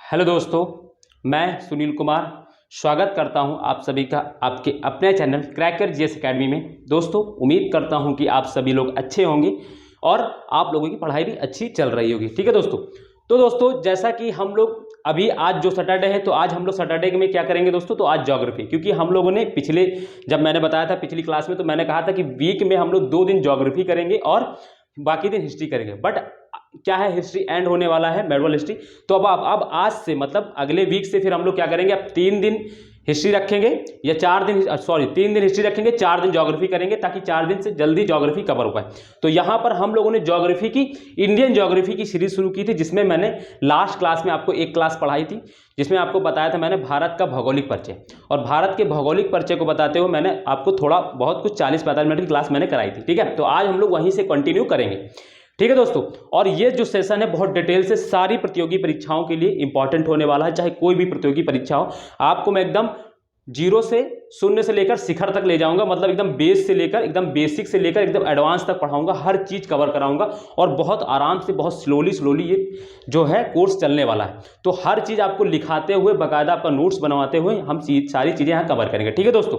Hello दोस्तों, मैं सुनील कुमार स्वागत करता हूं आप सभी का आपके अपने चैनल क्रैकर जीएस एकेडमी में। दोस्तों, उम्मीद करता हूं कि आप सभी लोग अच्छे होंगे और आप लोगों की पढ़ाई भी अच्छी चल रही होगी। ठीक है दोस्तों। तो दोस्तों, जैसा कि हम लोग अभी आज जो सैटरडे है, तो आज हम लोग सैटरडे में क्या करेंगे दोस्तों, तो आज ज्योग्राफी, क्योंकि हम लोगों ने पिछले जब मैंने बताया था पिछली क्लास में, तो मैंने कहा था कि वीक में हम लोग 2 दिन ज्योग्राफी करेंगे और बाकी दिन हिस्ट्री करेंगे। बट क्या है, हिस्ट्री एंड होने वाला है, मेडवल हिस्ट्री। तो अब आज से मतलब अगले वीक से फिर हम लोग क्या करेंगे, अब 3 दिन हिस्ट्री रखेंगे या 4 दिन, सॉरी 3 दिन हिस्ट्री रखेंगे, 4 दिन ज्योग्राफी करेंगे, ताकि 4 दिन से जल्दी ज्योग्राफी कवर हो पाए। तो यहाँ पर हम लोगों ने ज्योग्राफी की, इंडियन ज्योग्राफी की सीरीज शुरू की थी, जिसमें मैंने लास्ट क्लास में आपको एक क्लास पढ़ाई थी, जिसमें आपको बताया था मैंने भारत का भौगोलिक परिचय। और भारत के भौगोलिक परिचय को बताते हुए मैंने आपको थोड़ा बहुत कुछ 40-45 मिनट की क्लास मैंने कराई थी। ठीक है, तो आज हम लोग वहीं से कंटिन्यू करेंगे। ठीक है दोस्तों, और ये जो सेशन है बहुत डिटेल से सारी प्रतियोगी परीक्षाओं के लिए इंपॉर्टेंट होने वाला है। चाहे कोई भी प्रतियोगी परीक्षा हो, आपको मैं एकदम शून्य से लेकर शिखर तक ले जाऊंगा। मतलब एकदम बेस से लेकर, एकदम बेसिक से लेकर एकदम एडवांस तक पढ़ाऊंगा, हर चीज कवर कराऊंगा और बहुत आराम से, बहुत स्लोली ये जो है कोर्स चलने वाला है। तो हर चीज आपको लिखाते हुए, बाकायदा आपका नोट्स बनवाते हुए हम सारी चीजें यहाँ कवर करेंगे। ठीक है दोस्तों।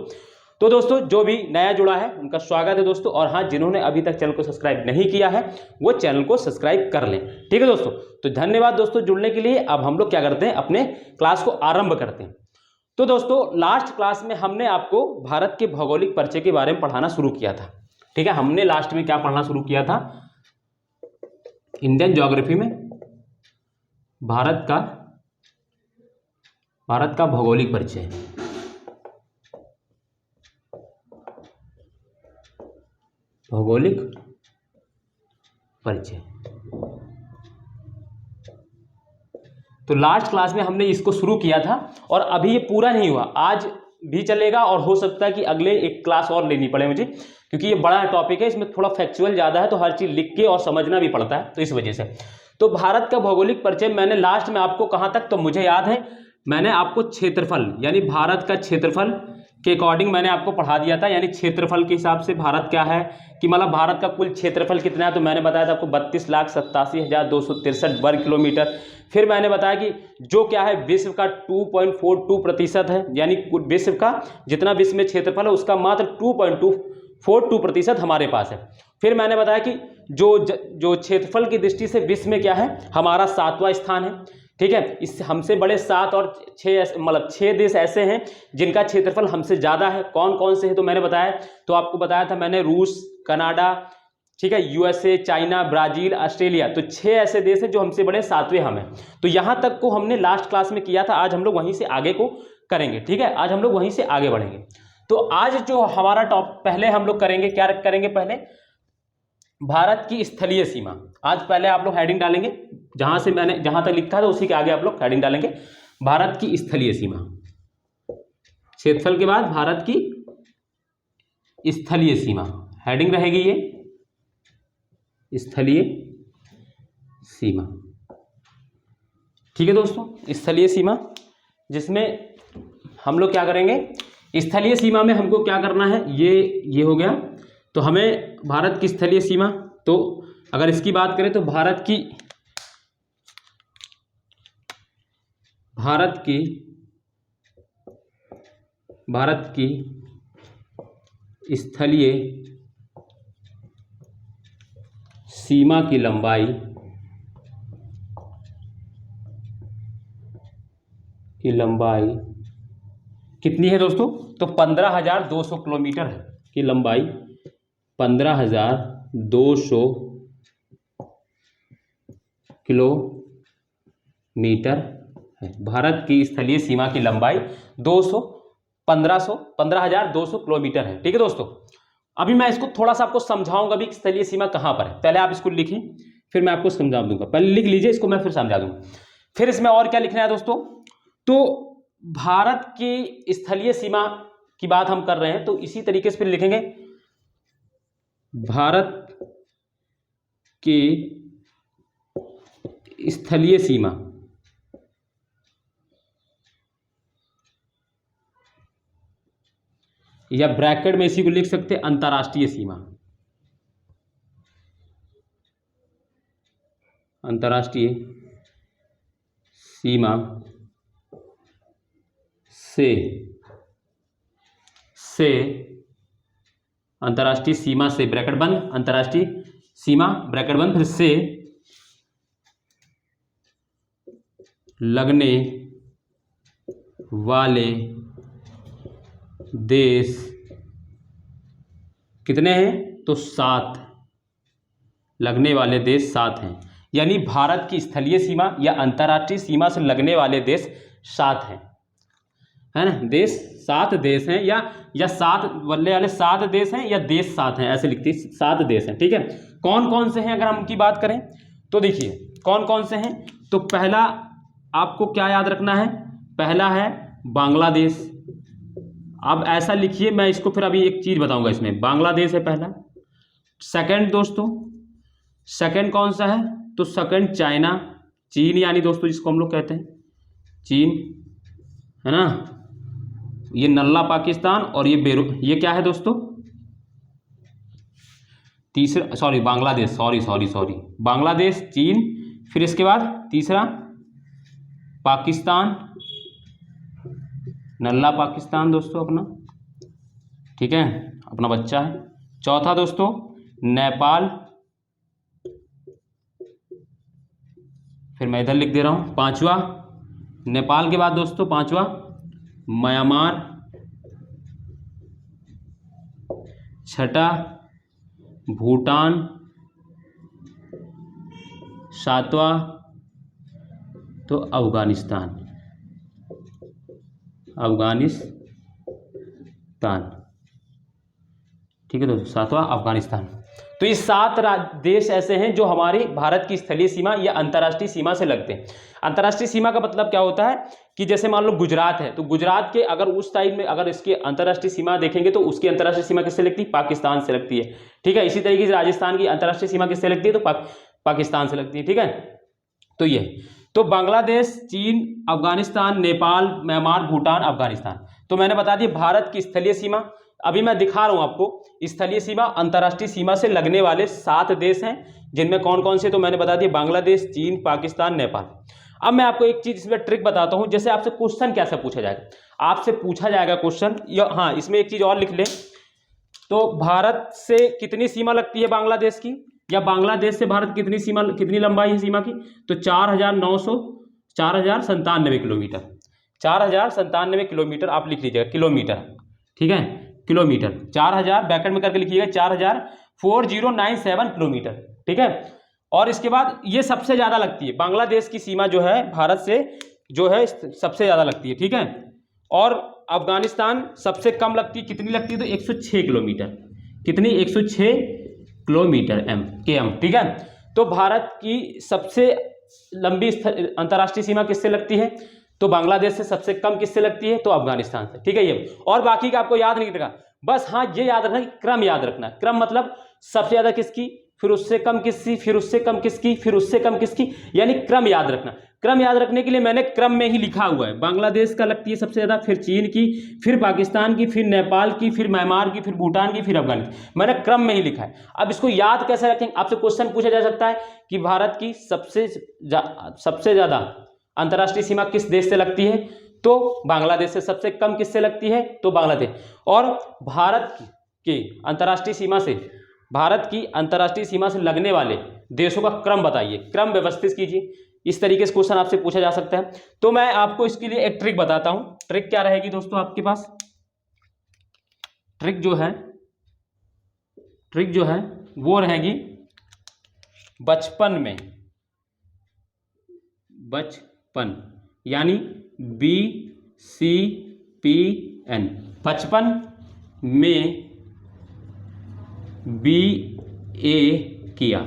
तो दोस्तों, जो भी नया जुड़ा है उनका स्वागत है दोस्तों, और हाँ, जिन्होंने अभी तक चैनल को सब्सक्राइब नहीं किया है वो चैनल को सब्सक्राइब कर लें। ठीक है दोस्तों। तो धन्यवाद दोस्तों जुड़ने के लिए। अब हम लोग क्या करते हैं, अपने क्लास को आरंभ करते हैं। तो दोस्तों, लास्ट क्लास में हमने आपको भारत के भौगोलिक परिचय के बारे में पढ़ाना शुरू किया था। ठीक है, हमने लास्ट में क्या पढ़ना शुरू किया था, इंडियन ज्योग्राफी में भारत का भौगोलिक परिचय। भौगोलिक परिचय। तो लास्ट क्लास में हमने इसको शुरू किया था और अभी ये पूरा नहीं हुआ, आज भी चलेगा और हो सकता है कि अगले एक क्लास और लेनी पड़े मुझे, क्योंकि ये बड़ा टॉपिक है, इसमें थोड़ा फैक्चुअल ज़्यादा है, तो हर चीज़ लिख के और समझना भी पड़ता है, तो इस वजह से। तो भारत का भौगोलिक परिचय मैंने लास्ट में आपको कहाँ तक, तो मुझे याद है मैंने आपको क्षेत्रफल यानी भारत का क्षेत्रफल के अकॉर्डिंग मैंने आपको पढ़ा दिया था। यानी क्षेत्रफल के हिसाब से भारत क्या है, कि मतलब भारत का कुल क्षेत्रफल कितना है, तो मैंने बताया था आपको 32,87,263 वर्ग किलोमीटर। फिर मैंने बताया कि जो क्या है, विश्व का 2.42% है, यानी विश्व का जितना विश्व में क्षेत्रफल है उसका मात्र 2.242% हमारे पास है। फिर मैंने बताया कि जो क्षेत्रफल की दृष्टि से विश्व में क्या है, हमारा 7वां स्थान है। ठीक है, इस हमसे बड़े 7 और 6 मतलब 6 देश ऐसे हैं जिनका क्षेत्रफल हमसे ज़्यादा है। कौन कौन से हैं, तो मैंने बताया, तो आपको बताया था मैंने, रूस, कनाडा, ठीक है, यूएसए, चाइना, ब्राजील, ऑस्ट्रेलिया। तो 6 ऐसे देश हैं जो हमसे बड़े, 7वें हम हैं। तो यहाँ तक को हमने लास्ट क्लास में किया था, आज हम लोग वहीं से आगे को करेंगे। ठीक है, आज हम लोग वहीं से आगे बढ़ेंगे। तो आज जो हमारा पहले हम लोग करेंगे, क्या करेंगे, पहले भारत की स्थलीय सीमा। आज पहले आप लोग हेडिंग डालेंगे, जहां से मैंने जहां तक लिखा था उसी के आगे आप लोग हेडिंग डालेंगे, भारत की स्थलीय सीमा। क्षेत्रफल के बाद भारत की स्थलीय सीमा हेडिंग रहेगी, ये स्थलीय सीमा। ठीक है दोस्तों, स्थलीय सीमा, जिसमें हम लोग क्या करेंगे, स्थलीय सीमा में हमको क्या करना है, ये हो गया। तो हमें भारत की स्थलीय सीमा, तो अगर इसकी बात करें तो भारत की स्थलीय सीमा की लंबाई कितनी है दोस्तों, तो 15,200 किलोमीटर है की लंबाई, 15,200 किलोमीटर है। भारत की स्थलीय सीमा की लंबाई 15,200 किलोमीटर है। ठीक है दोस्तों, अभी मैं इसको थोड़ा सा आपको समझाऊंगा भी स्थलीय सीमा कहां पर है। पहले आप इसको लिखें, फिर मैं आपको समझा दूंगा। पहले लिख लीजिए इसको, मैं फिर समझा दूंगा। फिर इसमें और क्या लिखना है दोस्तों, तो भारत की स्थलीय सीमा की बात हम कर रहे हैं, तो इसी तरीके से फिर लिखेंगे, भारत की स्थलीय सीमा या ब्रैकेट में इसी को लिख सकते हैं, अंतर्राष्ट्रीय सीमा। अंतर्राष्ट्रीय सीमा से अंतर्राष्ट्रीय सीमा से ब्रैकेट बंद, अंतर्राष्ट्रीय सीमा ब्रैकेट बंद, फिर से लगने वाले देश कितने हैं? तो 7 लगने वाले देश 7 हैं। यानी भारत की स्थलीय सीमा या अंतर्राष्ट्रीय सीमा से लगने वाले देश 7 हैं, है ना। देश 7 देश हैं या 7 बल्ले वाले 7 देश हैं या देश 7 हैं, ऐसे लिखते हैं 7 देश हैं, ठीक है। कौन कौन से हैं अगर हम उनकी बात करें तो देखिए कौन कौन से हैं। तो पहला आपको क्या याद रखना है, पहला है बांग्लादेश। अब ऐसा लिखिए, मैं इसको फिर अभी एक चीज़ बताऊंगा इसमें। बांग्लादेश है पहला। सेकंड दोस्तों, सेकंड कौन सा है? तो सेकंड चाइना, चीन, यानी दोस्तों जिसको हम लोग कहते हैं चीन, है ना। ये नल्ला पाकिस्तान और ये क्या है दोस्तों? तीसरा, सॉरी बांग्लादेश, सॉरी बांग्लादेश, चीन, फिर इसके बाद तीसरा पाकिस्तान, नल्ला पाकिस्तान दोस्तों अपना, ठीक है, अपना बच्चा है। चौथा दोस्तों नेपाल, फिर मैं इधर लिख दे रहा हूं पांचवा नेपाल के बाद दोस्तों पांचवा म्यांमार, छठा भूटान, सातवां तो अफगानिस्तान, ठीक है दोस्तों, सातवां अफगानिस्तान। तो ये 7 देश ऐसे हैं जो हमारी भारत की स्थलीय सीमा या अंतर्राष्ट्रीय सीमा से लगते हैं। अंतर्राष्ट्रीय सीमा का मतलब क्या होता है कि जैसे मान लो गुजरात है, तो गुजरात के अगर उस साइड में अगर इसकी अंतर्राष्ट्रीय सीमा देखेंगे तो उसकी अंतर्राष्ट्रीय सीमा किससे लगती है? पाकिस्तान से लगती है, ठीक है। इसी तरीके से राजस्थान की अंतर्राष्ट्रीय सीमा किससे लगती है? तो पाकिस्तान से लगती है, ठीक है। तो ये तो बांग्लादेश, चीन, अफगानिस्तान, नेपाल, म्यांमार, भूटान, अफगानिस्तान। तो मैंने बता दिया भारत की स्थलीय सीमा। अभी मैं दिखा रहा हूं आपको स्थलीय सीमा, अंतर्राष्ट्रीय सीमा से लगने वाले 7 देश हैं, जिनमें कौन कौन से, तो मैंने बता दिया बांग्लादेश, चीन, पाकिस्तान, नेपाल। अब मैं आपको एक चीज इसमें ट्रिक बताता हूं, जैसे आपसे क्वेश्चन कैसे पूछा जाएगा, आपसे पूछा जाएगा क्वेश्चन, हाँ इसमें एक चीज और लिख लें, तो भारत से कितनी सीमा लगती है बांग्लादेश की, या बांग्लादेश से भारत कितनी सीमा, कितनी लंबाई है सीमा की? तो 4,097 किलोमीटर, 4,097 किलोमीटर आप लिख लीजिएगा, किलोमीटर, ठीक है, किलोमीटर 4000 ब्रैकेट में करके लिखिएगा, 4097 किलोमीटर, ठीक है। और इसके बाद ये सबसे ज्यादा लगती है, बांग्लादेश की सीमा जो है भारत से जो है सबसे ज्यादा लगती है, ठीक है। और अफगानिस्तान सबसे कम लगती है, कितनी लगती है? तो 106 किलोमीटर, कितनी? 106 किलोमीटर km, ठीक है। तो भारत की सबसे लंबी अंतर्राष्ट्रीय सीमा किससे लगती है? तो बांग्लादेश से। सबसे कम किससे लगती है? तो अफगानिस्तान से, ठीक है। ये और बाकी का आपको याद नहीं रखा, बस हाँ ये याद रखना कि क्रम याद रखना। क्रम मतलब सबसे ज्यादा किसकी, फिर उससे कम किसकी, फिर उससे कम किसकी, फिर उससे कम किसकी, यानी क्रम याद रखना। क्रम याद रखने के लिए मैंने क्रम में ही लिखा हुआ है, बांग्लादेश का लगती है सबसे ज्यादा, फिर चीन की, फिर पाकिस्तान की, फिर नेपाल की, फिर म्यांमार की, फिर भूटान की, फिर अफगानिस्तान, मैंने क्रम में ही लिखा है। अब इसको याद कैसे रखेंगे? आपसे क्वेश्चन पूछा जा सकता है कि भारत की सबसे ज्यादा अंतर्राष्ट्रीय सीमा किस देश से लगती है? तो बांग्लादेश से। सबसे कम किससे लगती है? तो बांग्लादेश। और भारत की अंतर्राष्ट्रीय सीमा से, भारत की अंतर्राष्ट्रीय सीमा से लगने वाले देशों का क्रम बताइए, क्रम व्यवस्थित कीजिए। इस तरीके से क्वेश्चन आपसे पूछा जा सकता है। तो मैं आपको इसके लिए एक ट्रिक बताता हूं। ट्रिक क्या रहेगी दोस्तों आपके पास? ट्रिक जो है वो रहेगी बचपन, यानी BCPN, बचपन में BA किया,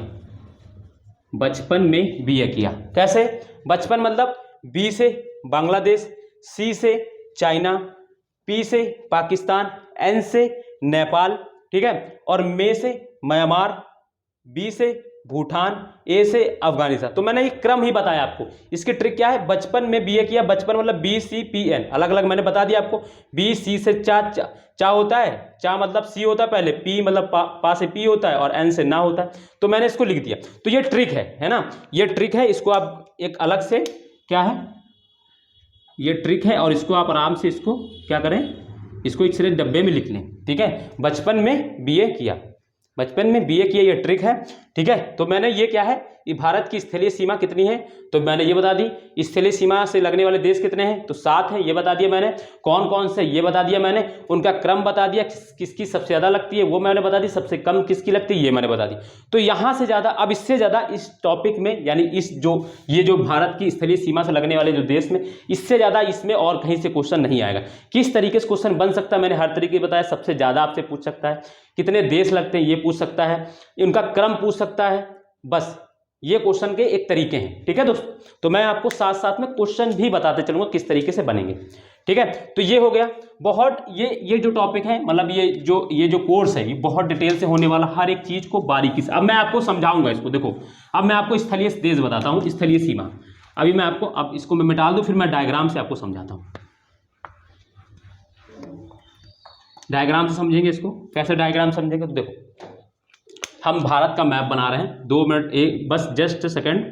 बचपन में BA किया। कैसे? बचपन मतलब B से बांग्लादेश, C से चाइना, P से पाकिस्तान, N से नेपाल, ठीक है, और मे से म्यांमार, B से भूटान, A से अफगानिस्तान। तो मैंने ये क्रम ही बताया आपको। इसकी ट्रिक क्या है? बचपन में BA किया, बचपन मतलब BCPN, अलग अलग मैंने बता दिया आपको। B C से चा होता है, चा मतलब C होता है पहले, P मतलब पा से P होता है, और N से ना होता है। तो मैंने इसको लिख दिया। तो ये ट्रिक है ना, ये ट्रिक है। इसको आप एक अलग से क्या है ये ट्रिक है और इसको आप आराम से इसको क्या करें, इसको एक सिरे डब्बे में लिख लें, ठीक है। बचपन में बीए किया, बचपन में बीए किया, ये ट्रिक है, ठीक है। तो मैंने ये क्या है, ये भारत की स्थलीय सीमा कितनी है, तो मैंने ये बता दी। स्थलीय सीमा से लगने वाले देश कितने हैं, तो 7 है, ये बता दिया मैंने। कौन कौन से, ये बता दिया मैंने। उनका क्रम बता दिया, किसकी सबसे ज़्यादा लगती है वो मैंने बता दी, सबसे कम किसकी लगती है ये मैंने बता दी। तो यहाँ से ज़्यादा, अब इससे ज़्यादा इस टॉपिक में, यानी इस जो ये जो भारत की स्थलीय सीमा से लगने वाले जो देश में, इससे ज़्यादा इसमें और कहीं से क्वेश्चन नहीं आएगा। किस तरीके से क्वेश्चन बन सकता है मैंने हर तरीके बताया। सबसे ज़्यादा आपसे पूछ सकता है, कितने देश लगते हैं ये पूछ सकता है, उनका क्रम पूछ सकता है, बस ये क्वेश्चन के एक तरीके हैं, ठीक है दोस्तों। तो मैं आपको साथ साथ में क्वेश्चन भी बताते चलूंगा किस तरीके से बनेंगे, ठीक है। तो ये हो गया बहुत, ये जो टॉपिक है, मतलब ये जो कोर्स है, ये बहुत डिटेल से होने वाला, हर एक चीज को बारीकी से। अब मैं आपको समझाऊंगा इसको, देखो अब मैं आपको स्थलीय देश बताता हूँ, स्थलीय सीमा। अभी मैं आपको, अब इसको मैं मिटा दूं, फिर मैं डायग्राम से आपको समझाता हूँ। डायग्राम से समझेंगे इसको, कैसे डायग्राम समझेंगे, तो देखो हम भारत का मैप बना रहे हैं। 2 मिनट, एक बस जस्ट सेकंड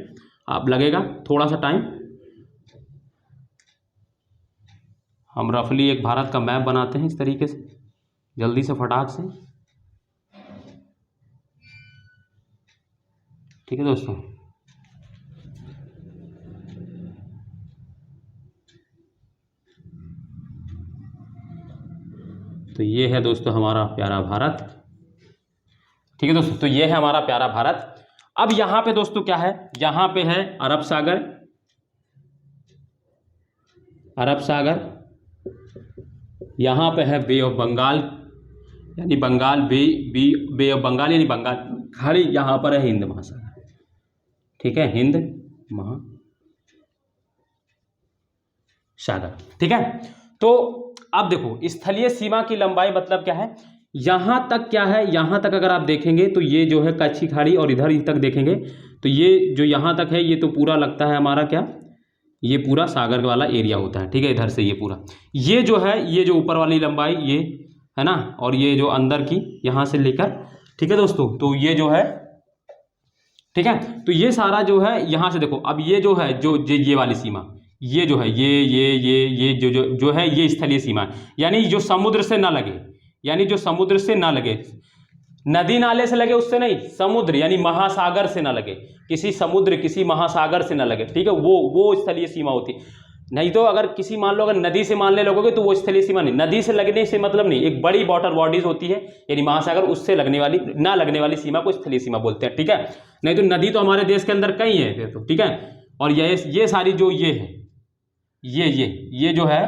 आप लगेगा, थोड़ा सा टाइम। हम रफली एक भारत का मैप बनाते हैं इस तरीके से, जल्दी से फटाक से, ठीक है दोस्तों। तो ये है दोस्तों हमारा प्यारा भारत, ठीक है दोस्तों। तो ये है हमारा प्यारा भारत। अब यहां पे दोस्तों क्या है, यहां पे है अरब सागर, अरब सागर, यहां पे है बे ऑफ बंगाल, यानी बंगाल बे ऑफ बंगाल यानी बंगाल खाड़ी, यहां पर है हिंद महासागर, ठीक है, हिंद महासागर, ठीक है। तो अब देखो स्थलीय सीमा की लंबाई मतलब क्या है, यहां तक क्या है, यहां तक अगर आप देखेंगे तो ये जो है कच्छी खाड़ी, और इधर तक देखेंगे तो ये जो यहां तक है, ये तो पूरा लगता है हमारा क्या, ये पूरा सागर वाला एरिया होता है, ठीक है। इधर से ये पूरा, ये जो है, ये जो ऊपर वाली लंबाई ये है ना, और ये जो अंदर की यहां से लेकर, ठीक है दोस्तों। तो ये जो है, ठीक है, तो ये सारा जो है यहां से देखो, अब ये जो है, जो ये वाली सीमा, ये जो है, ये जो है, ये स्थलीय सीमा है, यानी जो समुद्र से ना लगे, यानी जो समुद्र से ना लगे, नदी नाले से लगे उससे नहीं, समुद्र यानी महासागर से ना लगे, किसी समुद्र किसी महासागर से ना लगे, ठीक है, वो स्थलीय सीमा होती है। नहीं तो अगर किसी, मान लो अगर नदी से मान ले लोगोगे तो वो स्थलीय सीमा नहीं, नदी से लगने से मतलब नहीं, एक बड़ी वाटर बॉडीज होती है यानी महासागर, उससे लगने वाली, ना लगने वाली सीमा को स्थलीय सीमा बोलते हैं, ठीक है। नहीं तो नदी तो हमारे देश के अंदर कई है, तो ठीक है। और ये सारी जो ये है, ये जो है,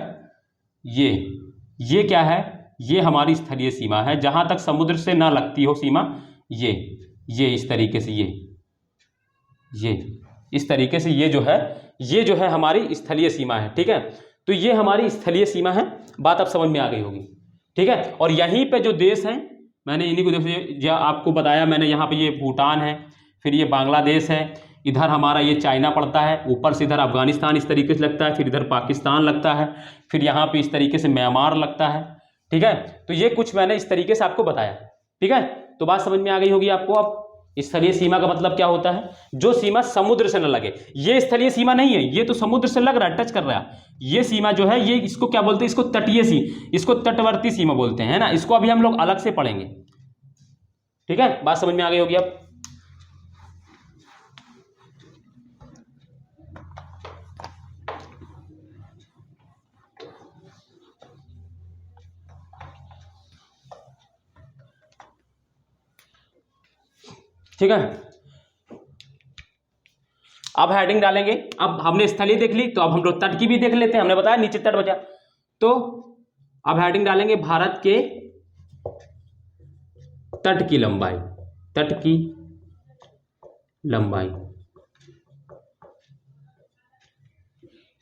ये क्या है, ये हमारी स्थलीय सीमा है, जहां तक समुद्र से ना लगती हो सीमा, ये इस तरीके से, ये इस तरीके से, ये जो है हमारी स्थलीय सीमा है, ठीक है। तो ये हमारी स्थलीय सीमा है, बात अब समझ में आ गई होगी, ठीक है। और यहीं पे जो देश हैं, मैंने इन्हीं को देखो आपको बताया मैंने, यहाँ पे ये भूटान है, फिर ये बांग्लादेश है, इधर हमारा ये चाइना पड़ता है, ऊपर से इधर अफगानिस्तान इस तरीके से लगता है, फिर इधर पाकिस्तान लगता है, फिर यहाँ पे इस तरीके से म्यांमार लगता है, ठीक है। तो ये कुछ मैंने इस तरीके से आपको बताया, ठीक है। तो बात समझ में आ गई होगी आपको। अब स्थलीय सीमा का मतलब क्या होता है, जो सीमा समुद्र से न लगे। ये स्थलीय सीमा नहीं है, ये तो समुद्र से लग रहा है, टच कर रहा है। ये सीमा जो है, ये इसको क्या बोलते हैं, इसको तटीय इसको तटवर्ती सीमा बोलते हैं, है ना। इसको अभी हम लोग अलग से पढ़ेंगे, ठीक है। बात समझ में आ गई होगी अब। ठीक है, अब हेडिंग डालेंगे। अब हमने स्थलीय देख ली, तो अब हम लोग तट की भी देख लेते हैं। हमने बताया नीचे तट बचा, तो अब हेडिंग डालेंगे भारत के तट की लंबाई, तट की लंबाई।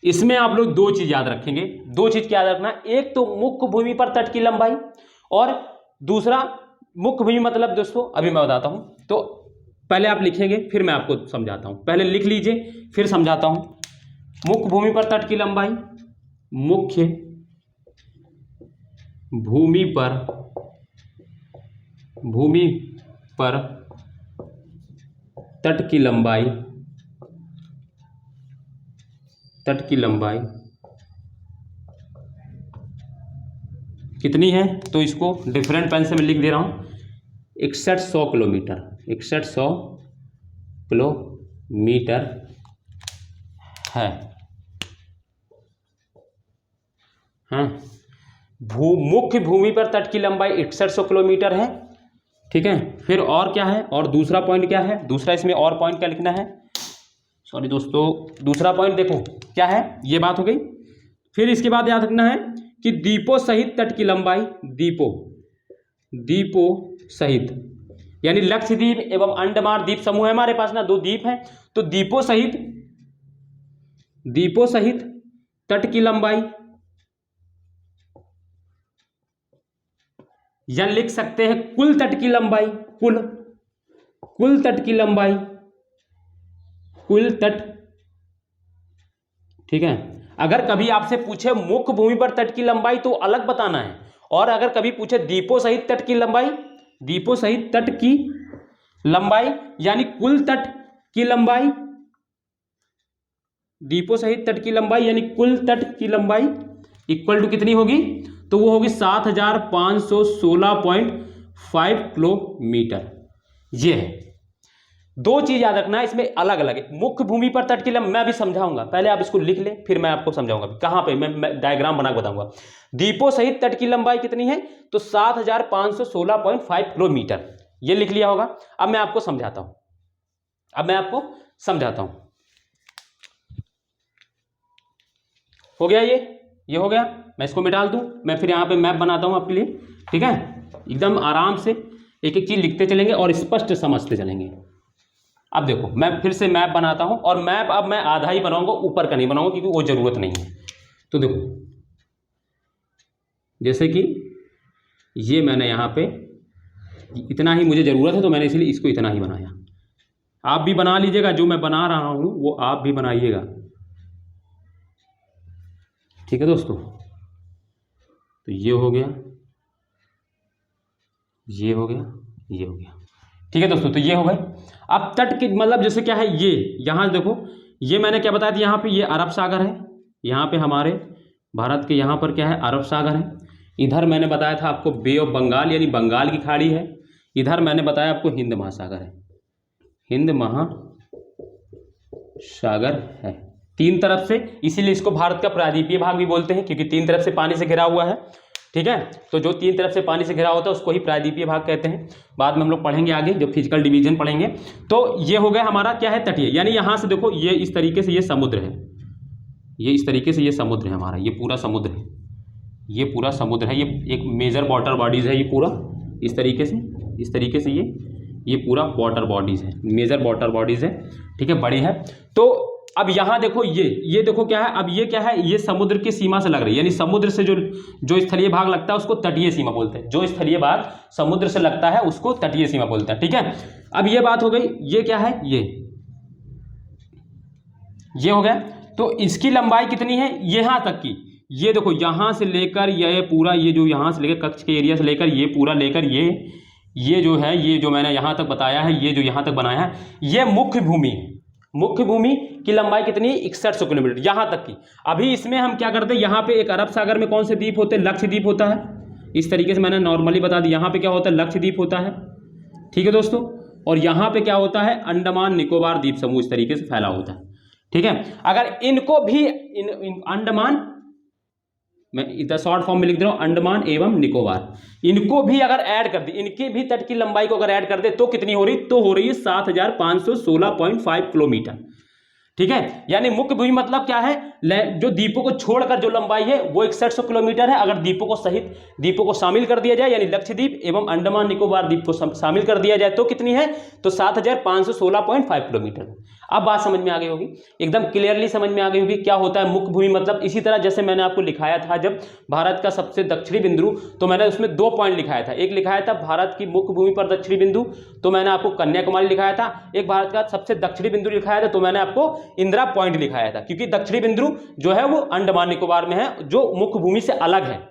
इसमें आप लोग दो चीज याद रखेंगे, दो चीज क्या याद रखना, एक तो मुख्य भूमि पर तट की लंबाई, और दूसरा मुख्य भूमि मतलब दोस्तों अभी मैं बताता हूं। तो पहले आप लिखेंगे, फिर मैं आपको समझाता हूं। पहले लिख लीजिए, फिर समझाता हूं। मुख्य भूमि पर तट की लंबाई, मुख्य भूमि पर तट की लंबाई, कितनी है, तो इसको डिफरेंट पेन से मैं लिख दे रहा हूँ, 6100 किलोमीटर, 6100 किलोमीटर है। हाँ, मुख्य भूमि पर तट की लंबाई 6100 किलोमीटर है। ठीक है, फिर और क्या है, और दूसरा पॉइंट क्या है, दूसरा इसमें और पॉइंट क्या लिखना है, सॉरी दोस्तों, दूसरा पॉइंट देखो क्या है, ये बात हो गई। फिर इसके बाद याद रखना है कि द्वीपों सहित तट की लंबाई, द्वीपों सहित, यानी लक्षद्वीप एवं अंडमान द्वीप समूह है हमारे पास ना, 2 द्वीप हैं, तो द्वीपों सहित तट की लंबाई, या लिख सकते हैं कुल तट की लंबाई, कुल तट की लंबाई, कुल तट। ठीक है, अगर कभी आपसे पूछे मुख्य भूमि पर तट की लंबाई तो अलग बताना है, और अगर कभी पूछे द्वीपों सहित तट की लंबाई, द्वीपों सहित तट की लंबाई यानी कुल तट की लंबाई, द्वीपों सहित तट की लंबाई यानी कुल तट की लंबाई इक्वल टू कितनी होगी, तो वो होगी 7516.5 किलोमीटर। ये है, 2 चीज याद रखना है इसमें अलग अलग है। मुख्य भूमि पर तट की लंबाई मैं अभी समझाऊंगा, पहले आप इसको लिख लें, फिर मैं आपको समझाऊंगा कहां पे, मैं डायग्राम बना के बताऊंगा। द्वीपों सहित तट की लंबाई कितनी है, तो 7516.5 किलोमीटर, ये लिख लिया होगा। अब मैं आपको समझाता हूं, हो गया, ये हो गया, मैं इसको मिटा दूं, मैं फिर यहां पे मैप बनाता हूं आपके लिए। ठीक है, एकदम आराम से एक एक चीज लिखते चलेंगे और स्पष्ट समझते चलेंगे। अब देखो मैं फिर से मैप बनाता हूं, और मैप अब मैं आधा ही बनाऊंगा, ऊपर का नहीं बनाऊंगा क्योंकि वो जरूरत नहीं है। तो देखो जैसे कि ये मैंने यहां पे इतना ही मुझे जरूरत है, तो मैंने इसलिए इसको इतना ही बनाया। आप भी बना लीजिएगा, जो मैं बना रहा हूं वो आप भी बनाइएगा। ठीक है दोस्तों, तो ये हो गया, ये हो गया, ये हो गया। ठीक है दोस्तों, तो ये हो गए। अब तट के मतलब जैसे क्या है, ये यहां देखो, ये मैंने क्या बताया था, यहां पे ये अरब सागर है, यहां पे हमारे भारत के यहां पर क्या है, अरब सागर है। इधर मैंने बताया था आपको बे ऑफ बंगाल यानी बंगाल की खाड़ी है। इधर मैंने बताया आपको हिंद महासागर है, हिंद महासागर है, 3 तरफ से, इसीलिए इसको भारत का प्रायद्वीपीय भाग भी बोलते हैं, क्योंकि 3 तरफ से पानी से घिरा हुआ है। ठीक है, तो जो 3 तरफ से पानी से घिरा होता है उसको ही प्रायद्वीपीय भाग कहते हैं। बाद में हम लोग पढ़ेंगे आगे, जो फिजिकल डिवीजन पढ़ेंगे। तो ये हो गया हमारा क्या है, तटीय, यानी यहां से देखो ये इस तरीके से ये समुद्र है, ये इस तरीके से ये समुद्र है हमारा, ये पूरा समुद्र है, ये पूरा समुद्र है, ये एक मेजर वाटर बॉडीज है, ये पूरा इस तरीके से ये पूरा वाटर बॉडीज है, मेजर वाटर बॉडीज है। ठीक है, बड़ी है। तो अब यहां देखो, ये देखो क्या है, अब ये क्या है, ये समुद्र की सीमा से लग रही है, यानी समुद्र से जो स्थलीय भाग लगता है उसको तटीय सीमा बोलते हैं, जो स्थलीय भाग समुद्र से लगता है उसको तटीय सीमा बोलते हैं। ठीक है, अब ये बात हो गई, ये क्या है, ये हो गया। तो इसकी लंबाई कितनी है, यहां तक की, ये देखो यहां से लेकर ये पूरा, ये जो यहां से लेकर कच्छ के एरिया से लेकर ये पूरा लेकर ये जो है, ये जो मैंने यहां तक बताया है, ये जो यहां तक बनाया है, ये मुख्य भूमि है। मुख्य भूमि की लंबाई कितनी है, 6100 किलोमीटर, यहां तक की। अभी इसमें हम क्या करते हैं, यहां पे एक अरब सागर में कौन से द्वीप होते हैं, लक्षद्वीप होता है। इस तरीके से मैंने नॉर्मली बता दी, यहां पे क्या होता है, लक्षद्वीप होता है। ठीक है दोस्तों, और यहां पे क्या होता है, अंडमान निकोबार द्वीप समूह इस तरीके से फैला होता है। ठीक है, अगर इनको भी अंडमान, मैं इधर शॉर्ट फॉर्म में लिख दे रहा हूं, अंडमान एवं निकोबार, इनको भी अगर ऐड कर दे, इनके भी तट की लंबाई को अगर ऐड कर दे तो कितनी हो रही, तो हो रही है 7516.5 किलोमीटर। ठीक है, यानी मुख्य भूमि मतलब क्या है, जो द्वीपों को छोड़कर जो लंबाई है वो 6100 किलोमीटर है। अगर द्वीपों को शामिल कर दिया जाए, यानी लक्षद्वीप एवं अंडमान निकोबार द्वीप को शामिल कर दिया जाए तो कितनी है, तो 7516.5 किलोमीटर। अब बात समझ में आ गई होगी, एकदम क्लियरली समझ में आ गई होगी क्या होता है मुख्य भूमि मतलब। इसी तरह जैसे मैंने आपको लिखाया था जब भारत का सबसे दक्षिणी बिंदु, तो मैंने उसमें 2 पॉइंट लिखाया था। एक लिखाया था भारत की मुख्य भूमि पर दक्षिणी बिंदु, तो मैंने आपको कन्याकुमारी लिखाया था। एक भारत का सबसे दक्षिणी बिंदु लिखाया था, तो मैंने आपको इंदिरा पॉइंट लिखाया था, क्योंकि दक्षिणी बिंदु जो है वो अंडमान निकोबार में है, जो मुख्य भूमि से अलग है।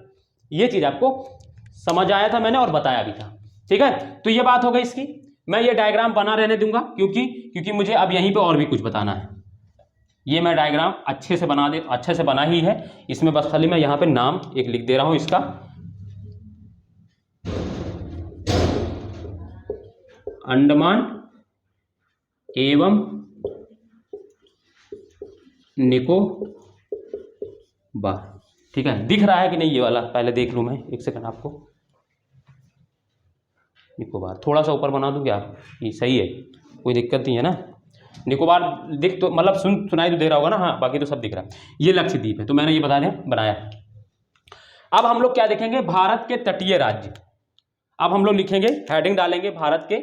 ये चीज आपको समझ आया था मैंने और बताया भी था। ठीक है, तो ये बात हो गई इसकी। मैं ये डायग्राम बना रहने दूंगा क्योंकि मुझे अब यहीं पे और भी कुछ बताना है। ये मैं डायग्राम अच्छे से बना ही है, इसमें बस खाली मैं यहाँ पे नाम एक लिख दे रहा हूँ इसका, अंडमान एवं निकोबार। ठीक है, दिख रहा है कि नहीं ये वाला, पहले देख लूँ मैं, एक सेकंड आपको। निकोबार थोड़ा सा ऊपर बना दूं क्या? ये सही है, कोई दिक्कत नहीं है ना? निकोबार दिख तो मतलब सुनाई तो दे रहा होगा ना? हाँ, बाकी तो सब दिख रहा है। ये लक्षद्वीप है, तो मैंने ये बता दिया, बनाया। अब हम लोग क्या देखेंगे? भारत के तटीय राज्य। अब हम लोग लिखेंगे, हेडिंग डालेंगे, भारत के,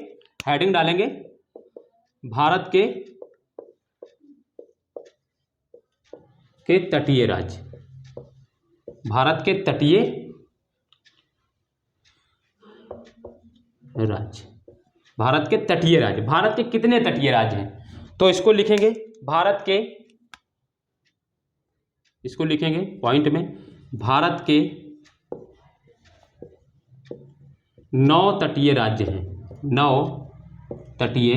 हेडिंग डालेंगे भारत के तटीय राज्य। भारत के तटीय राज्य, भारत के तटीय राज्य। भारत के कितने तटीय राज्य हैं? तो इसको लिखेंगे भारत के, इसको लिखेंगे पॉइंट में, भारत के 9 तटीय राज्य हैं। 9 तटीय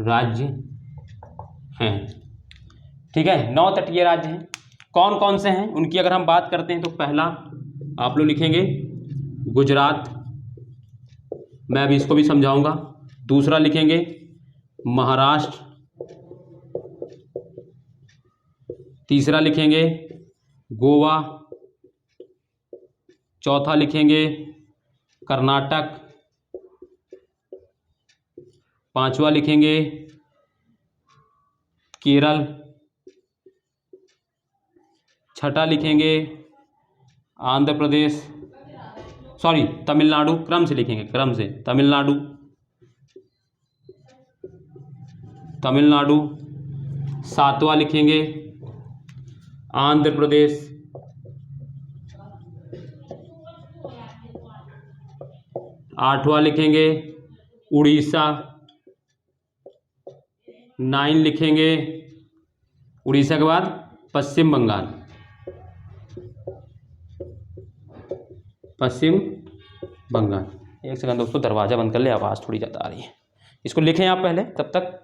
राज्य हैं। ठीक है, 9 तटीय राज्य हैं। कौन कौन से हैं उनकी अगर हम बात करते हैं तो पहला आप लोग लिखेंगे गुजरात, मैं अभी इसको भी समझाऊंगा। दूसरा लिखेंगे महाराष्ट्र, तीसरा लिखेंगे गोवा, चौथा लिखेंगे कर्नाटक, पांचवा लिखेंगे केरल, छठा लिखेंगे आंध्र प्रदेश, सॉरी तमिलनाडु, क्रम से लिखेंगे, क्रम से, तमिलनाडु, तमिलनाडु, सातवां लिखेंगे आंध्र प्रदेश, आठवां लिखेंगे उड़ीसा, 9 लिखेंगे उड़ीसा के बाद पश्चिम बंगाल, पश्चिम बंगाल। एक सेकंड दोस्तों, दरवाजा बंद कर ले, आवाज़ थोड़ी ज़्यादा आ रही है। इसको लिखें आप पहले, तब तक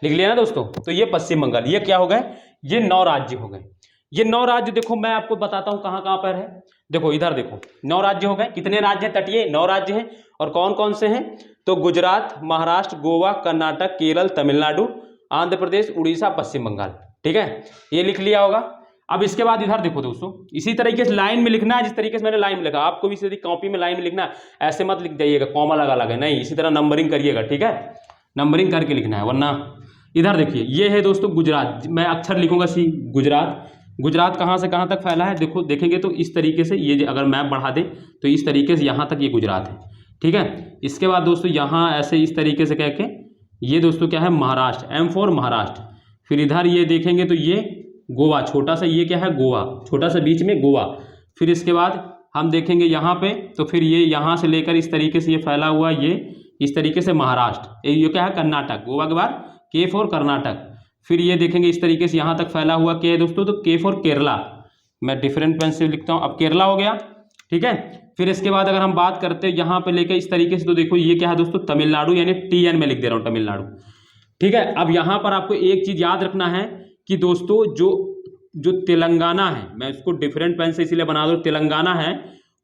लिख लिया ना दोस्तों? तो ये पश्चिम बंगाल, ये क्या हो गए? ये 9 राज्य हो गए। ये 9 राज्य देखो मैं आपको बताता हूं कहां कहां पर है। देखो इधर देखो, 9 राज्य हो गए। कितने राज्य हैं तटीय? 9 राज्य हैं। और कौन कौन से हैं? तो गुजरात, महाराष्ट्र, गोवा, कर्नाटक, केरल, तमिलनाडु, आंध्र प्रदेश, उड़ीसा, पश्चिम बंगाल। ठीक है, ये लिख लिया होगा। अब इसके बाद इधर देखो दोस्तों, इसी तरीके से लाइन में लिखना है, जिस तरीके से मैंने लाइन में लिखा। आपको भी सीधी कॉपी में लाइन में लिखना है, ऐसे मत लिख जाइएगा कॉमा लगा लगा, नहीं, इसी तरह नंबरिंग करिएगा। ठीक है, नंबरिंग करके लिखना है, वरना इधर देखिए, ये है दोस्तों गुजरात, मैं अक्षर लिखूंगा सी, गुजरात। गुजरात कहाँ से कहाँ तक फैला है? देखो देखेंगे तो इस तरीके से, ये अगर मैप बढ़ा दें तो इस तरीके से यहाँ तक ये गुजरात है। ठीक है, इसके बाद दोस्तों यहाँ ऐसे इस तरीके से कह के, ये दोस्तों क्या है? Maharashtra, M for Maharashtra. फिर इधर ये देखेंगे तो ये गोवा, छोटा सा ये क्या है? गोवा, छोटा सा बीच में गोवा। फिर इसके बाद हम देखेंगे यहाँ पे, तो फिर ये यहाँ से लेकर इस तरीके से ये फैला हुआ, ये इस तरीके से महाराष्ट्र। ये क्या है? कर्नाटक। गोवा के बाद K फॉर कर्नाटक। फिर ये देखेंगे इस तरीके से यहाँ तक फैला हुआ क्या है दोस्तों? तो K फॉर केरला, मैं डिफरेंट पेन से लिखता हूँ, अब केरला हो गया। ठीक है, फिर इसके बाद अगर हम बात करते हैं यहाँ पे लेके इस तरीके से, तो देखो ये क्या है दोस्तों? तमिलनाडु, यानी TN में लिख दे रहा हूँ, तमिलनाडु। ठीक है, अब यहाँ पर आपको एक चीज याद रखना है कि दोस्तों जो तेलंगाना है, मैं इसको डिफरेंट पेन से इसीलिए बना दूँ, तेलंगाना है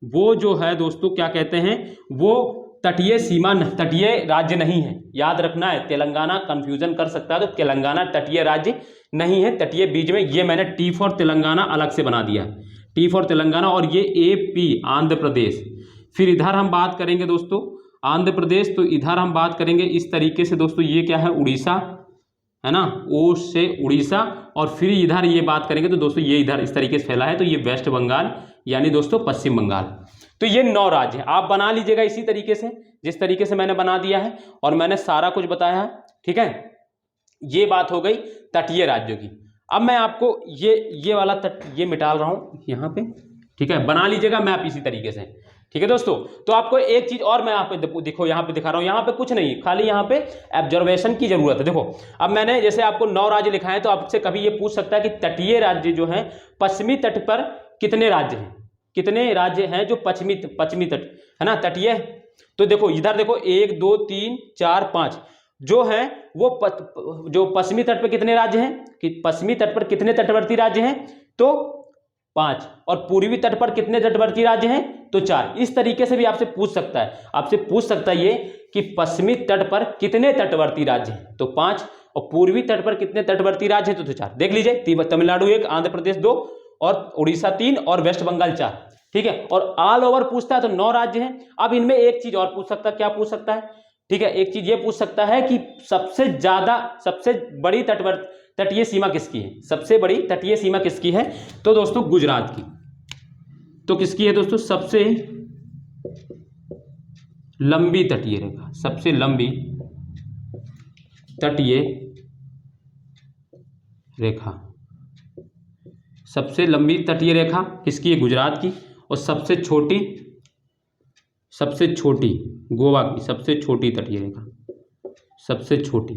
वो जो है दोस्तों क्या कहते हैं, वो तटीय सीमा, तटीय राज्य नहीं है। याद रखना है, तेलंगाना कंफ्यूजन कर सकता है, तो तेलंगाना तटीय राज्य नहीं है, तटीय बीच में। ये मैंने T फॉर तेलंगाना अलग से बना दिया, T फॉर तेलंगाना, और ये AP आंध्र प्रदेश। फिर इधर हम बात करेंगे दोस्तों आंध्र प्रदेश, तो इधर हम बात करेंगे इस तरीके से दोस्तों, ये क्या है? उड़ीसा है ना, ओ से उड़ीसा। और फिर इधर ये बात करेंगे तो दोस्तों ये इधर इस तरीके से फैला है, तो ये वेस्ट बंगाल, यानी दोस्तों पश्चिम बंगाल। तो ये 9 राज्य हैं, आप बना लीजिएगा इसी तरीके से जिस तरीके से मैंने बना दिया है, और मैंने सारा कुछ बताया है। ठीक है, ये बात हो गई तटीय राज्यों की। अब मैं आपको ये वाला ये मिटा रहा हूं यहाँ पे। ठीक है, बना लीजिएगा मैप इसी तरीके से। ठीक है दोस्तों, तो आपको एक चीज और मैं यहाँ पे देखो, यहाँ पे दिखा रहा हूँ, यहाँ पे कुछ नहीं, खाली यहाँ पे ऑब्जर्वेशन की जरूरत है। देखो अब मैंने जैसे आपको 9 राज्य लिखा है, तो आपसे कभी ये पूछ सकता है कि तटीय राज्य जो है पश्चिमी तट पर कितने राज्य हैं? कितने राज्य हैं जो पश्चिमी तट है ना, तटीय? तो देखो इधर देखो 1 2 3 4 5 जो है वो जो पश्चिमी तट पर कितने राज्य हैं, कि पश्चिमी तट पर कितने तटवर्ती राज्य हैं, तो 5, और पूर्वी तट पर कितने तटवर्ती राज्य हैं, तो 4। इस तरीके से भी आपसे पूछ सकता है, आपसे पूछ सकता है ये कि पश्चिमी तट पर कितने तटवर्ती राज्य हैं, तो 5, और पूर्वी तट पर कितने तटवर्ती राज्य हैं, तो 4। देख लीजिए, तमिलनाडु 1, आंध्र प्रदेश 2, और उड़ीसा 3, और वेस्ट बंगाल 4। ठीक है, और ऑल ओवर पूछता है तो 9 राज्य हैं। अब इनमें एक चीज और पूछ सकता है, क्या पूछ सकता है, ठीक है, एक चीज ये पूछ सकता है कि सबसे बड़ी तटीय सीमा किसकी है, सबसे बड़ी तटीय सीमा किसकी है, तो दोस्तों गुजरात की। तो किसकी है दोस्तों, सबसे लंबी तटीय रेखा, सबसे लंबी तटीय रेखा, सबसे लंबी तटीय रेखा किसकी है, गुजरात की। और सबसे छोटी गोवा की, सबसे छोटी तटीय रेखा, सबसे छोटी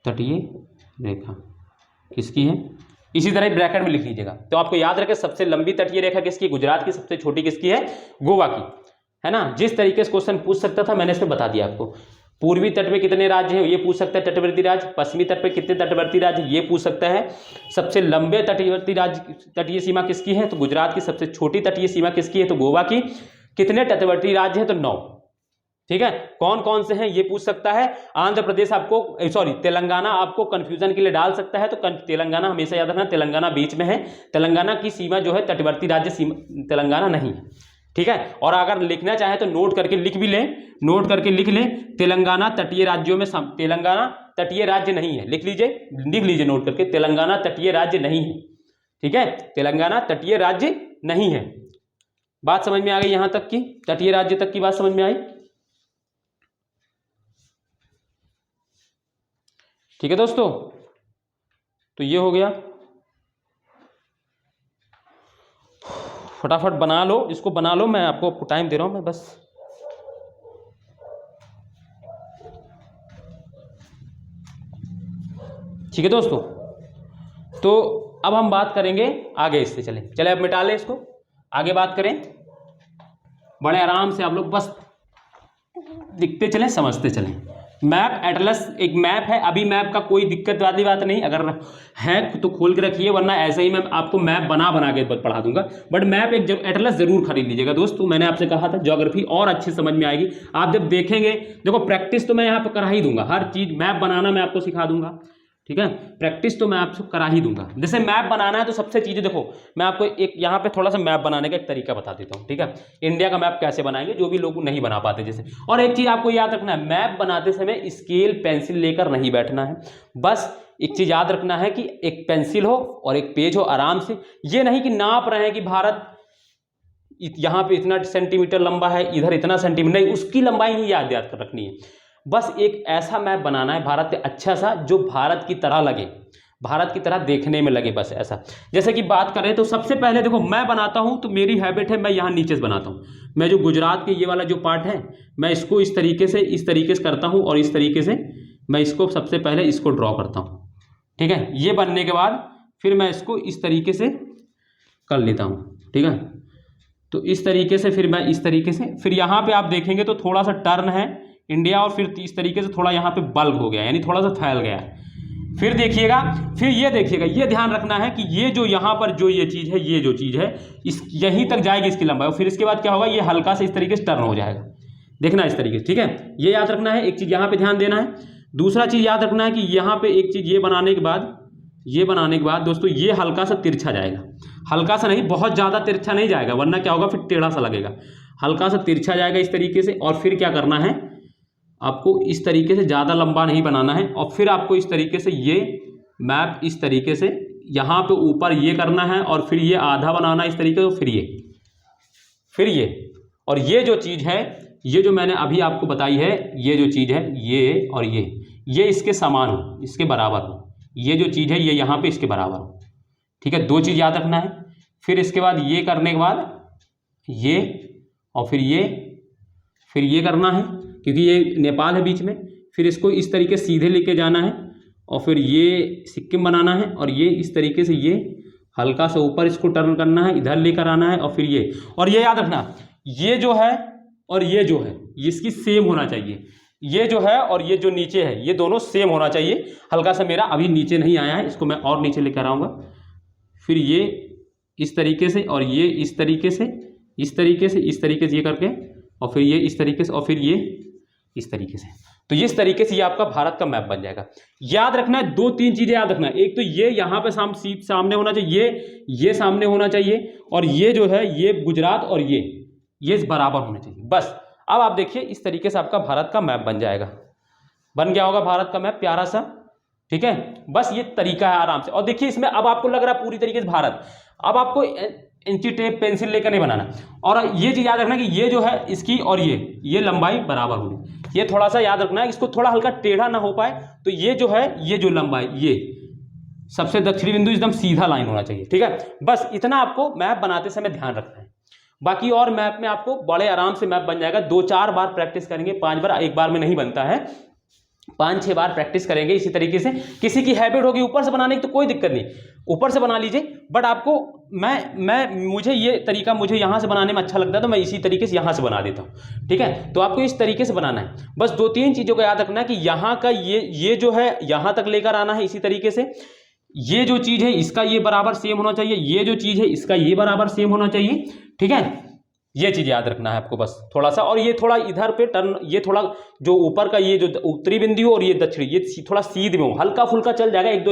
तटीय रेखा किसकी है, इसी तरह ब्रैकेट में लिख लीजिएगा। तो आपको याद रखे, सबसे लंबी तटीय रेखा किसकी, गुजरात की, सबसे छोटी किसकी है, गोवा की, है ना। जिस तरीके से क्वेश्चन पूछ सकता था मैंने इसमें बता दिया आपको। पूर्वी तट पे कितने राज्य हैं, ये पूछ सकता है तटवर्ती राज्य। पश्चिमी तट पे कितने तटवर्ती राज्य, ये पूछ सकता है। सबसे लंबे तटवर्ती राज्य तटीय सीमा किसकी है, तो गुजरात की। सबसे छोटी तटीय सीमा किसकी है, तो गोवा की। कितने तटवर्ती राज्य हैं, तो 9। ठीक है, कौन कौन से हैं ये पूछ सकता है। आंध्र प्रदेश आपको तेलंगाना आपको कंफ्यूजन के लिए डाल सकता है, तो तेलंगाना हमेशा याद रखना, तेलंगाना बीच में है। तेलंगाना की सीमा जो है तटवर्ती राज्य सीमा तेलंगाना नहीं है। ठीक है, और अगर लिखना चाहे तो नोट करके लिख भी लें, नोट करके लिख लें, तेलंगाना तटीय राज्यों में तेलंगाना तटीय राज्य नहीं है। लिख लीजिए नोट करके, तेलंगाना तटीय राज्य नहीं है। ठीक है, तेलंगाना तटीय राज्य नहीं है। बात समझ में आ गई, यहां तक की तटीय राज्य तक की बात समझ में आई। ठीक है दोस्तों, तो ये हो गया। फटाफट बना लो, इसको बना लो, मैं आपको टाइम दे रहा हूं मैं बस। ठीक है दोस्तों, तो अब हम बात करेंगे आगे, इससे चले अब मिटा लें इसको, आगे बात करें। बड़े आराम से आप लोग बस दिखते चलें, समझते चलें। मैप एटलस एक मैप है, अभी मैप का कोई दिक्कत वाली बात नहीं, अगर है तो खोल के रखिए, वरना ऐसे ही मैं आपको मैप बना के पढ़ा दूंगा। बट मैप एक एटलस जरूर खरीद लीजिएगा दोस्तों। मैंने आपसे कहा था ज्योग्राफी और अच्छी समझ में आएगी आप जब देखेंगे। देखो प्रैक्टिस तो मैं यहाँ पर करा ही दूंगा, हर चीज मैप बनाना मैं आपको सिखा दूंगा। ठीक है, प्रैक्टिस तो मैं आपको करा ही दूंगा। जैसे मैप बनाना है तो सबसे चीजें देखो, मैं आपको एक यहाँ पे थोड़ा सा मैप बनाने का एक तरीका बता देता हूँ। ठीक है, इंडिया का मैप कैसे बनाएंगे, जो भी लोग नहीं बना पाते जैसे। और एक चीज आपको याद रखना है, मैप बनाते समय स्केल पेंसिल लेकर नहीं बैठना है। बस एक चीज याद रखना है कि एक पेंसिल हो और एक पेज हो, आराम से। ये नहीं कि नाप रहे हैं कि भारत यहाँ पे इतना सेंटीमीटर लंबा है, इधर इतना सेंटीमीटर, नहीं, उसकी लंबाई नहीं याद कर रखनी है। बस एक ऐसा मैप बनाना है भारत का अच्छा सा, जो भारत की तरह लगे, भारत की तरह देखने में लगे, बस ऐसा। जैसे कि बात करें तो सबसे पहले देखो, मैं बनाता हूं तो मेरी हैबिट है, मैं यहाँ नीचे से बनाता हूं। मैं जो गुजरात के ये वाला जो पार्ट है, मैं इसको इस तरीके से करता हूं, और इस तरीके से मैं इसको सबसे पहले इसको ड्रॉ करता हूं। ठीक है, ये बनने के बाद फिर मैं इसको इस तरीके से कर लेता हूँ। ठीक है, तो इस तरीके से फिर मैं इस तरीके से, फिर यहाँ पे आप देखेंगे तो थोड़ा सा टर्न है इंडिया, और फिर इस तरीके से थोड़ा यहाँ पे बल्ब हो गया, यानी थोड़ा सा फैल गया। फिर देखिएगा, फिर ये देखिएगा, ये ध्यान रखना है कि ये जो यहाँ पर जो ये चीज़ है, ये जो चीज़ है, इस यहीं तक जाएगी इसकी लंबाई, और फिर इसके बाद क्या होगा, ये हल्का से इस तरीके से टर्न हो जाएगा। देखना इस तरीके से। ठीक है, ये याद रखना है, एक चीज़ यहाँ पे ध्यान देना है। दूसरा चीज़ याद रखना है कि यहाँ पे एक चीज़ ये बनाने के बाद दोस्तों, ये हल्का सा तिरछा जाएगा। हल्का सा नहीं, बहुत ज़्यादा तिरछा नहीं जाएगा, वरना क्या होगा, फिर टेढ़ा सा लगेगा। हल्का सा तिरछा जाएगा इस तरीके से। और फिर क्या करना है, आपको इस तरीके से ज़्यादा लंबा नहीं बनाना है, और फिर आपको इस तरीके से ये मैप इस तरीके से यहाँ पे ऊपर ये करना है, और फिर ये आधा बनाना इस तरीके से, फिर ये और ये जो चीज़ है, ये जो मैंने अभी आपको बताई है, ये जो चीज़ है, ये और ये इसके समान हो, इसके बराबर हो। ये जो चीज़ है ये यहाँ पे इसके बराबर हो। ठीक है, 2 चीज़ याद रखना है। फिर इसके बाद ये करने के बाद ये, और फिर ये करना है, क्योंकि ये नेपाल है बीच में। फिर इसको इस तरीके सीधे लेके जाना है, और फिर ये सिक्किम बनाना है, और ये इस तरीके से ये हल्का सा ऊपर इसको टर्न करना है, इधर लेकर आना है, और फिर ये, और ये याद रखना, ये जो है और ये जो है, इसकी सेम होना चाहिए। ये जो है और ये जो नीचे है ये दोनों सेम होना चाहिए। हल्का सा मेरा अभी नीचे नहीं आया है, इसको मैं और नीचे लेकर आऊँगा। फिर ये इस तरीके से और ये इस तरीके से, इस तरीके से, इस तरीके से ये करके, और फिर ये इस तरीके से, और फिर ये इस तरीके से। तो इस तरीके से ये आपका भारत का मैप बन जाएगा। याद रखना है 2-3 चीज़ें याद रखना है। एक तो ये यहाँ पे सामने होना चाहिए, ये सामने होना चाहिए, और ये जो है ये गुजरात और ये बराबर होने चाहिए। बस अब आप देखिए इस तरीके से आपका भारत का मैप बन जाएगा। बन गया होगा भारत का मैप प्यारा सा, ठीक है। बस ये तरीका है आराम से। और देखिए इसमें अब आपको लग रहा है पूरी तरीके से भारत, अब आपको इंची टेप पेंसिल लेकर नहीं बनाना। और ये चीज़ याद रखना कि ये जो है इसकी और ये लंबाई बराबर होगी। ये थोड़ा सा याद रखना है, इसको थोड़ा हल्का टेढ़ा ना हो पाए। तो ये जो है ये जो लंबाई, ये सबसे दक्षिणी बिंदु एकदम सीधा लाइन होना चाहिए, ठीक है। बस इतना आपको मैप बनाते समय ध्यान रखना है। बाकी और मैप में आपको बड़े आराम से मैप बन जाएगा। 2-4 बार प्रैक्टिस करेंगे, 5 बार, एक बार में नहीं बनता है, 5-6 बार प्रैक्टिस करेंगे। इसी तरीके से किसी की हैबिट होगी ऊपर से बनाने की तो कोई दिक्कत नहीं, ऊपर से बना लीजिए। बट आपको मुझे ये तरीका मुझे यहाँ से बनाने में अच्छा लगता है तो मैं इसी तरीके से यहाँ से बना देता हूँ, ठीक है। तो आपको इस तरीके से बनाना है। बस 2-3 चीज़ों को याद रखना है कि यहाँ का ये जो है यहाँ तक लेकर आना है इसी तरीके से। ये जो चीज़ है इसका ये बराबर सेम होना चाहिए, ये जो चीज़ है इसका ये बराबर सेम होना चाहिए, ठीक है। ये चीज़ याद रखना है आपको बस थोड़ा सा। और ये थोड़ा इधर पे टर्न, ये थोड़ा जो ऊपर का ये जो उत्तरी बिंदु और ये दक्षिणी, ये थोड़ा सीधे में हो, हल्का फुल्का चल जाएगा 1-2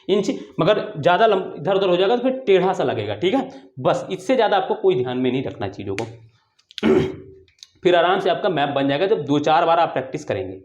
इंच, मगर ज़्यादा इधर उधर हो जाएगा तो फिर टेढ़ा सा लगेगा, ठीक है। बस इससे ज़्यादा आपको कोई ध्यान में नहीं रखना है चीज़ों को। फिर आराम से आपका मैप बन जाएगा जब 2-4 बार आप प्रैक्टिस करेंगे,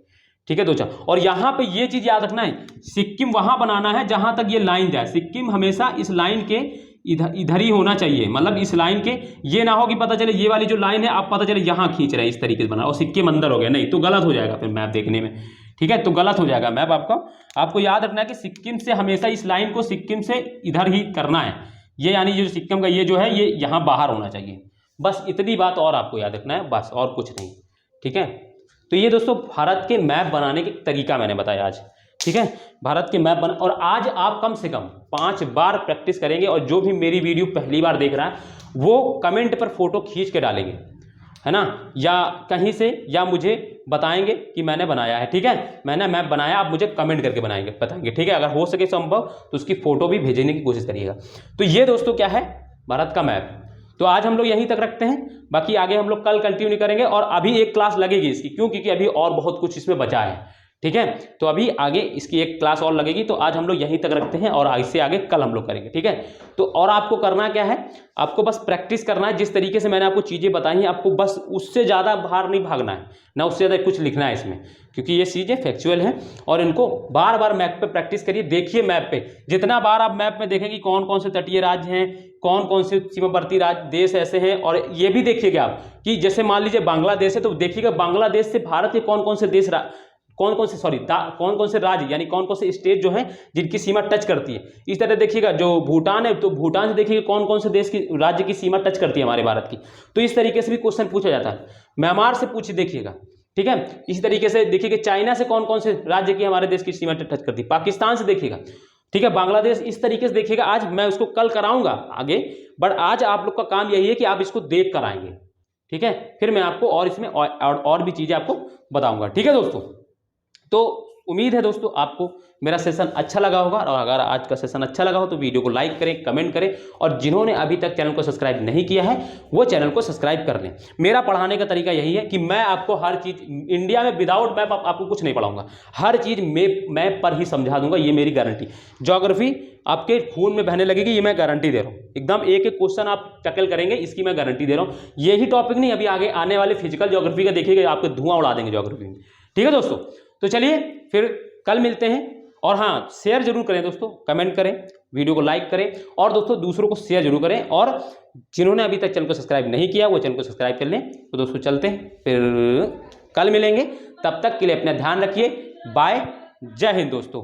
ठीक है। 2-4। और यहाँ पे ये चीज़ याद रखना है, सिक्किम वहाँ बनाना है जहाँ तक ये लाइन जाए। सिक्किम हमेशा इस लाइन के इधर ही होना चाहिए, मतलब इस लाइन के, ये ना हो कि पता चले ये वाली जो लाइन है आप पता चले यहाँ खींच रहे हैं, इस तरीके से बना और सिक्किम अंदर हो गया, नहीं तो गलत हो जाएगा फिर मैप देखने में, ठीक है। तो गलत हो जाएगा मैप आपका। आपको याद रखना है कि सिक्किम से हमेशा इस लाइन को सिक्किम से इधर ही करना है, ये यानी जो सिक्किम का ये जो है ये यहाँ बाहर होना चाहिए। बस इतनी बात और आपको याद रखना है, बस और कुछ नहीं, ठीक है। तो ये दोस्तों भारत के मैप बनाने के तरीका मैंने बताया आज, ठीक है। भारत के मैप और आज आप कम से कम 5 बार प्रैक्टिस करेंगे। और जो भी मेरी वीडियो पहली बार देख रहा है वो कमेंट पर फोटो खींच के डालेंगे, है ना, या कहीं से, या मुझे बताएंगे कि मैंने बनाया है, ठीक है। मैंने मैप बनाया, आप मुझे कमेंट करके बताएंगे, ठीक है। अगर हो सके संभव तो उसकी फोटो भी भेजने की कोशिश करिएगा। तो ये दोस्तों क्या है भारत का मैप। तो आज हम लोग यहीं तक रखते हैं, बाकी आगे हम लोग कल कंटिन्यू करेंगे। और अभी एक क्लास लगेगी इसकी, क्यों, क्योंकि अभी और बहुत कुछ इसमें बचा है, ठीक है। तो अभी आगे इसकी एक क्लास और लगेगी। तो आज हम लोग यहीं तक रखते हैं और इससे आगे कल हम लोग करेंगे, ठीक है। तो और आपको करना क्या है, आपको बस प्रैक्टिस करना है। जिस तरीके से मैंने आपको चीज़ें बताई हैं आपको बस उससे ज़्यादा बाहर नहीं भागना है, ना उससे ज़्यादा कुछ लिखना है इसमें, क्योंकि ये चीज़ें फैक्चुअल हैं। और इनको बार बार मैप पे प्रैक्टिस करिए, देखिए मैप पे, जितना बार आप मैप में देखेंगे कौन कौन से तटीय राज्य हैं, कौन कौन से सीमावर्ती राज्य देश ऐसे हैं। और ये भी देखिएगा आप कि जैसे मान लीजिए बांग्लादेश है तो देखिएगा बांग्लादेश से भारत के कौन कौन से देश कौन कौन से राज्य यानी कौन कौन से स्टेट जो हैं जिनकी सीमा टच करती है। इस तरह देखिएगा जो भूटान है तो भूटान से देखिएगा कौन कौन से देश की राज्य की सीमा टच करती है हमारे भारत की। तो इस तरीके से भी क्वेश्चन पूछा जाता है। म्यांमार से पूछ देखिएगा, ठीक है। इसी तरीके से देखिएगा चाइना से कौन कौन से राज्य की हमारे देश की सीमा टच करती है, पाकिस्तान से देखिएगा, ठीक है, बांग्लादेश। इस तरीके से देखिएगा। आज मैं उसको कल कराऊंगा आगे, बट आज आप लोग का काम यही है कि आप इसको देख कर आएंगे, ठीक है। फिर मैं आपको और इसमें और भी चीज़ें आपको बताऊंगा, ठीक है दोस्तों। तो उम्मीद है दोस्तों आपको मेरा सेशन अच्छा लगा होगा। और अगर आज का सेशन अच्छा लगा हो तो वीडियो को लाइक करें, कमेंट करें। और जिन्होंने अभी तक चैनल को सब्सक्राइब नहीं किया है वो चैनल को सब्सक्राइब कर लें। मेरा पढ़ाने का तरीका यही है कि मैं आपको हर चीज़ इंडिया में विदाउट मैप आपको कुछ नहीं पढ़ाऊंगा, हर चीज़ मैप पर ही समझा दूंगा, ये मेरी गारंटी। ज्योग्राफी आपके खून में बहने लगेगी, ये मैं गारंटी दे रहा हूँ। एकदम एक एक क्वेश्चन आप टैकल करेंगे, इसकी मैं गारंटी दे रहा हूँ। यही टॉपिक नहीं, अभी आगे आने वाले फिजिकल ज्योग्राफी का देखिएगा, आपको धुआं उड़ा देंगे ज्योग्राफी में, ठीक है दोस्तों। तो चलिए फिर कल मिलते हैं। और हाँ, शेयर जरूर करें दोस्तों, कमेंट करें, वीडियो को लाइक करें और दोस्तों दूसरों को शेयर जरूर करें। और जिन्होंने अभी तक चैनल को सब्सक्राइब नहीं किया वो चैनल को सब्सक्राइब कर लें। तो दोस्तों चलते हैं, फिर कल मिलेंगे। तब तक के लिए अपना ध्यान रखिए। बाय, जय हिंद दोस्तों।